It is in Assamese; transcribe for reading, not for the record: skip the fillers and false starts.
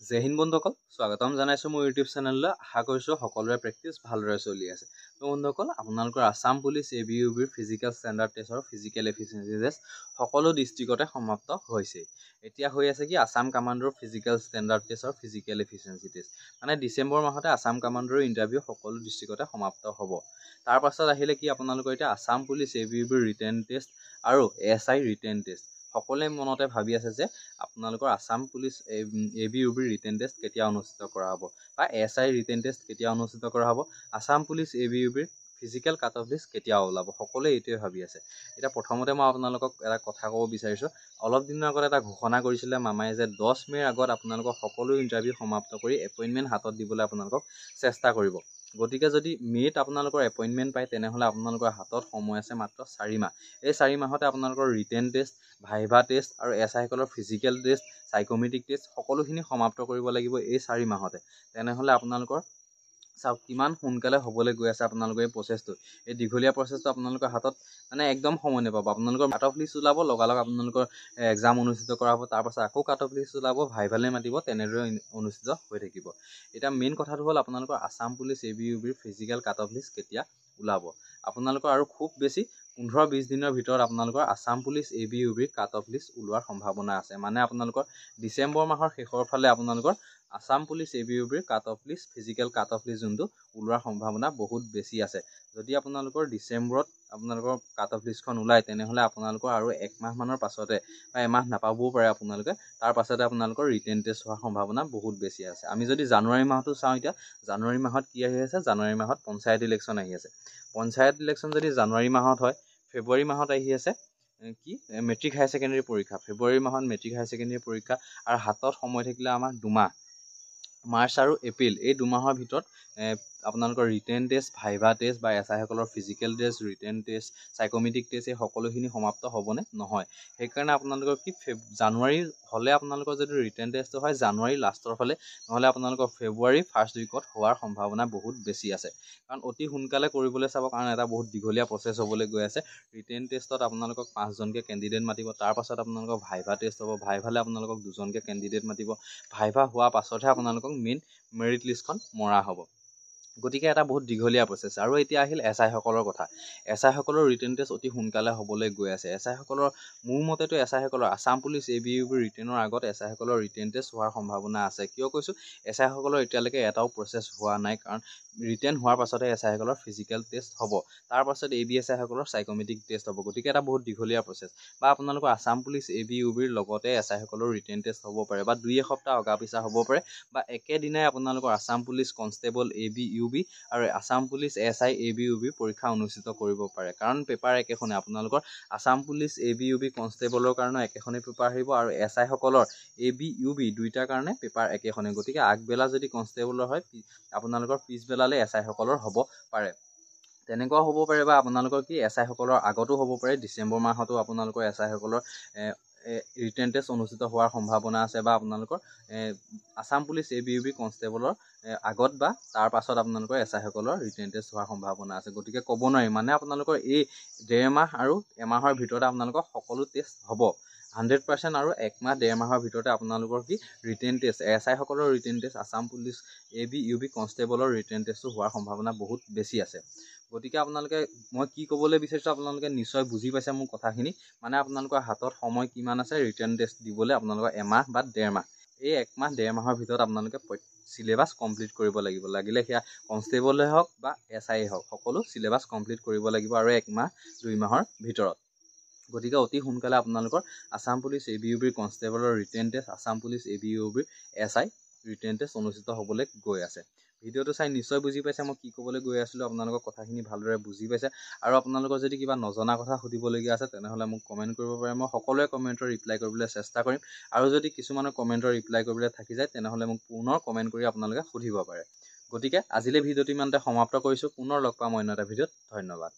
জয় হিন্দ বন্ধুসকল, স্বাগতম জনাইছো মোৰ ইউটিউব চেনেললৈ। আশা কৰিছো সকলোৰে প্ৰেক্টিচ ভালদৰে চলি আছে। তো বন্ধুসকল, আপোনালোকৰ আসাম পুলিচ ABUBৰ ফিজিকেল ষ্টেণ্ডাৰ্ড টেষ্ট আৰু ফিজিকেল এফিচিয়েঞ্চি টেষ্ট সকলো ডিষ্ট্ৰিক্টতে সমাপ্ত হৈছে। এতিয়া হৈ আছে কি আসাম কামাণ্ডৰ ফিজিকেল ষ্টেণ্ডাৰ্ড টেষ্ট আৰু ফিজিকেল এফিচিয়েঞ্চি টেষ্ট, মানে ডিচেম্বৰ মাহতে আসাম কামাণ্ডৰ ইণ্টাৰভিউ সকলো ডিষ্ট্ৰিক্টতে সমাপ্ত হ'ব। তাৰ পাছত আহিলে কি আপোনালোকৰ এতিয়া আসাম পুলিচ ABUBৰ ৰিটেন টেষ্ট আৰু SI ৰিটেন টেষ্ট। সকলোৱে মনতে ভাবি আছে যে আপোনালোকৰ আসাম পুলিচ ABUBৰ ৰিটেন টেষ্ট কেতিয়া অনুষ্ঠিত কৰা হ'ব বা SI ৰিটেন টেষ্ট কেতিয়া অনুষ্ঠিত কৰা হ'ব, আসাম পুলিচ ABUBৰ ফিজিকেল কাট অফ লিষ্ট কেতিয়া ওলাব, সকলোৱে এইটোৱে ভাবি আছে। এতিয়া প্ৰথমতে মই আপোনালোকক এটা কথা ক'ব বিচাৰিছোঁ। অলপ দিনৰ আগত এটা ঘোষণা কৰিছিলে মামাই যে 10 মে'ৰ আগত আপোনালোকক সকলো ইণ্টাৰভিউ সমাপ্ত কৰি এপইণ্টমেণ্ট হাতত দিবলৈ আপোনালোকক চেষ্টা কৰিব। গতিকে যদি মে'ত আপোনালোকৰ এপইণ্টমেণ্ট পায় তেনেহ'লে আপোনালোকৰ হাতত সময় আছে মাত্ৰ 4 মাহ। এই 4 মাহতে আপোনালোকৰ ৰিটেন টেষ্ট, ভাইভা টেষ্ট আৰু SI সকলৰ ফিজিকেল টেষ্ট, সাইকোমেট্ৰিক টেষ্ট সকলোখিনি সমাপ্ত কৰিব লাগিব এই 4 মাহতে। তেনেহ'লে আপোনালোকৰ চাওক কিমান সোনকালে হ'বলৈ গৈ আছে আপোনালোকৰ এই প্ৰচেছটো। এই দীঘলীয়া প্ৰচেছটো আপোনালোকৰ হাতত মানে একদম সময় নাপাব। আপোনালোকৰ কাট অফ লিষ্ট ওলাব, লগালগ আপোনালোকৰ এক্সাম অনুষ্ঠিত কৰা হ'ব। তাৰপাছত আকৌ কাট অফ লিষ্ট ওলাব, ভাইভালে মাতিব, তেনেদৰে অনুষ্ঠিত হৈ থাকিব। এতিয়া মেইন কথাটো হ'ল আপোনালোকৰ আসাম পুলিচ ABUBৰ ফিজিকেল কাট অফ লিষ্ট কেতিয়া ওলাব। আপোনালোকৰ আৰু খুব বেছি 15-20 দিনৰ ভিতৰত আপোনালোকৰ আসাম পুলিচ ABUBৰ কাট অফ লিষ্ট ওলোৱাৰ সম্ভাৱনা আছে। মানে আপোনালোকৰ ডিচেম্বৰ মাহৰ শেষৰ ফালে আপোনালোকৰ আসাম পুলিচ ABUBৰ cut off list, physical cut off list যোনটো ওলোৱাৰ সম্ভাৱনা বহুত বেছি আছে। যদি আপোনালোকৰ ডিচেম্বৰত আপোনালোকৰ কাট অফ লিষ্টখন ওলায় তেনেহ'লে আপোনালোকৰ আৰু 1 মাহমানৰ পাছতে বা এমাহ নাপাবও পাৰে আপোনালোকে, তাৰ পাছতে আপোনালোকৰ ৰিটেন টেষ্ট হোৱাৰ সম্ভাৱনা বহুত বেছি আছে। আমি যদি জানুৱাৰী মাহটো চাওঁ, এতিয়া জানুৱাৰী মাহত কি আহি আছে, জানুৱাৰী মাহত পঞ্চায়ত ইলেকশ্যন আহি আছে। পঞ্চায়ত ইলেকশ্যন যদি জানুৱাৰী মাহত হয়, ফেব্ৰুৱাৰী মাহত আহি আছে কি মেট্ৰিক হায়াৰ ছেকেণ্ডেৰী পৰীক্ষা। ফেব্ৰুৱাৰী মাহত মেট্ৰিক হায়াৰ ছেকেণ্ডেৰী পৰীক্ষা আৰু হাতত সময় থাকিলে আমাৰ 2 মাহ, মাৰ্চ আৰু এপ্ৰিল। এই 2 মাহৰ ভিতৰত আপোনালোকৰ ৰিটেন টেষ্ট, ভাইভা টেষ্ট বা SI সকলৰ physical test, written test, psychometric test এই সকলোখিনি সমাপ্ত হ'বনে নহয়। সেইকাৰণে আপোনালোকৰ কি জানুৱাৰী হ'লে আপোনালোকৰ যদি ৰিটেন টেষ্টটো হয় জানুৱাৰী লাষ্টৰ ফালে, নহ'লে আপোনালোকৰ ফেব্ৰুৱাৰী ফাৰ্ষ্ট উইকত হোৱাৰ সম্ভাৱনা বহুত বেছি আছে। কাৰণ অতি সোনকালে কৰিবলৈ চাব, কাৰণ এটা বহুত দীঘলীয়া প্ৰচেছ হ'বলৈ গৈ আছে। ৰিটেন টেষ্টত আপোনালোকক 5জনকৈ কেণ্ডিডেট মাতিব, তাৰ পাছত আপোনালোকৰ ভাইভা টেষ্ট হ'ব, ভাইভালে আপোনালোকক 2জনকৈ কেণ্ডিডেট মাতিব। ভাইভা হোৱাৰ পাছতহে আপোনালোকক মেইন মেৰিট লিষ্টখন মৰা হ'ব। গতিকে এটা বহুত দীঘলীয়া প্ৰচেছ। আৰু এতিয়া আহিল SI সকলৰ কথা। SI সকলৰ ৰিটেন টেষ্ট অতি সোনকালে হ'বলৈ গৈ আছে। SI সকলৰ মোৰ মতেতো SI সকলৰ আসাম পুলিচ ABUBৰ ৰিটেনৰ আগত SI সকলৰ ৰিটেন টেষ্ট হোৱাৰ সম্ভাৱনা আছে। কিয় কৈছোঁ, SI সকলৰ এতিয়ালৈকে এটাও প্ৰচেছ হোৱা নাই, কাৰণ ৰিটেন হোৱাৰ পাছতহে SI সকলৰ ফিজিকেল টেষ্ট হ'ব, তাৰ পাছত ABSI সকলৰ সাইকোমেট্ৰিক টেষ্ট হ'ব। গতিকে এটা বহুত দীঘলীয়া প্ৰচেছ। বা আপোনালোকৰ আসাম পুলিচ ABUBৰ লগতে SI সকলৰ ৰিটেন টেষ্ট হ'ব পাৰে, বা 2 এসপ্তাহ অগা পিছা হ'ব পাৰে, বা একেদিনাই আপোনালোকৰ আসাম পুলিচ কনষ্টেবল ABUB আৰু আসাম পুলিচ SI ABUB পৰীক্ষা অনুষ্ঠিত কৰিব পাৰে। কাৰণ পেপাৰ একেখনে, আপোনালোকৰ আসাম পুলিচ ABUB কনষ্টেবলৰ কাৰণে একেখনে পেপাৰ আহিব আৰু SI সকলৰ ABUB দুইটাৰ কাৰণে পেপাৰ একেখনে। গতিকে আগবেলা যদি কনষ্টেবলৰ হয় আপোনালোকৰ পিছবেলালৈ SI সকলৰ হ'ব পাৰে। তেনেকুৱা হ'ব পাৰে, বা আপোনালোকৰ কি SI সকলৰ আগতো হ'ব পাৰে, ডিচেম্বৰ মাহতো আপোনালোকৰ SI সকলৰ ৰিটেন টেষ্ট অনুষ্ঠিত হোৱাৰ সম্ভাৱনা আছে, বা আপোনালোকৰ আসাম পুলিচ ABUB কনষ্টেবলৰ আগত বা তাৰ পাছত আপোনালোকৰ SI সকলৰ ৰিটেন টেষ্ট হোৱাৰ সম্ভাৱনা আছে। গতিকে ক'ব নোৱাৰি, মানে আপোনালোকৰ এই 1.5 মাহ আৰু এমাহৰ ভিতৰতে আপোনালোকৰ সকলো টেষ্ট হ'ব 100%, আৰু 1 মাহ 1.5 মাহৰ ভিতৰতে আপোনালোকৰ কি ৰিটেন টেষ্ট, SI সকলৰ written test, Assam police ABUB কনষ্টেবলৰ ৰিটেন টেষ্টটো হোৱাৰ সম্ভাৱনা বহুত বেছি আছে। গতিকে আপোনালোকে, মই কি ক'বলৈ বিচাৰিছোঁ আপোনালোকে নিশ্চয় বুজি পাইছে মোৰ কথাখিনি। মানে আপোনালোকৰ হাতত সময় কিমান আছে ৰিটেন টেষ্ট দিবলৈ, আপোনালোকৰ এমাহ বা 1.5 মাহ। এই 1 মাহ 1.5 মাহৰ ভিতৰত আপোনালোকে চিলেবাছ কমপ্লিট কৰিব লাগিব। লাগিলে সেয়া কনষ্টেবলে হওক বা SI হওক, সকলো চিলেবাছ কমপ্লিট কৰিব লাগিব আৰু 1 মাহ 2 মাহৰ ভিতৰত। গতিকে অতি সোনকালে আপোনালোকৰ আসাম পুলিচ ABUBৰ কনষ্টেবলৰ ৰিটেন টেষ্ট, আসাম পুলিচ ABUBৰ SI ৰিটেন টেষ্ট অনুষ্ঠিত হ'বলৈ গৈ আছে। ভিডিঅ'টো চাই নিশ্চয় বুজি পাইছে মই কি ক'বলৈ গৈ আছিলোঁ, আপোনালোকৰ কথাখিনি ভালদৰে বুজি পাইছে। আৰু আপোনালোকৰ যদি কিবা নজনা কথা সুধিবলগীয়া আছে তেনেহ'লে মোক কমেণ্ট কৰিব পাৰে। মই সকলোৱে কমেণ্টৰ ৰিপ্লাই কৰিবলৈ চেষ্টা কৰিম। আৰু যদি কিছুমানৰ কমেণ্টৰ ৰিপ্লাই কৰিবলৈ থাকি যায় তেনেহ'লে মোক পুনৰ কমেণ্ট কৰি আপোনালোকে সুধিব পাৰে। গতিকে আজিলৈ ভিডিঅ'টো ইমানতে সমাপ্ত কৰিছোঁ। পুনৰ লগ পাম অন্য এটা ভিডিঅ'ত। ধন্যবাদ।